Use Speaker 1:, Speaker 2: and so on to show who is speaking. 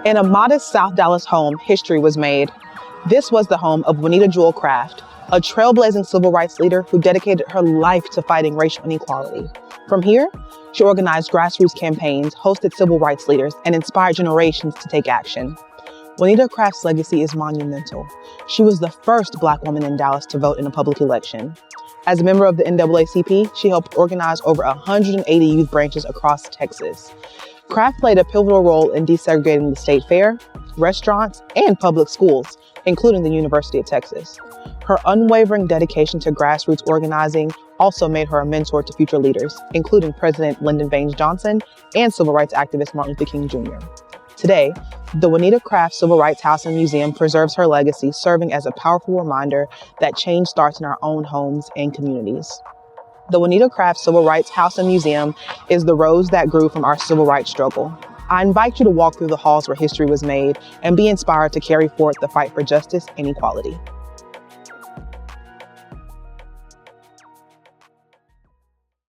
Speaker 1: In a modest South Dallas home, history was made. This was the home of Juanita Craft, a trailblazing civil rights leader who dedicated her life to fighting racial inequality. From here, she organized grassroots campaigns, hosted civil rights leaders, and inspired generations to take action. Juanita Craft's legacy is monumental. She was the first Black woman in Dallas to vote in a public election. As a member of the NAACP, she helped organize over 180 youth branches across Texas. Craft played a pivotal role in desegregating the state fair, restaurants, and public schools, including the University of Texas. Her unwavering dedication to grassroots organizing also made her a mentor to future leaders, including President Lyndon Baines Johnson and civil rights activist Martin Luther King Jr. Today, the Juanita Craft Civil Rights House and Museum preserves her legacy, serving as a powerful reminder that change starts in our own homes and communities. The Juanita Craft Civil Rights House and Museum is the rose that grew from our civil rights struggle. I invite you to walk through the halls where history was made and be inspired to carry forth the fight for justice and equality.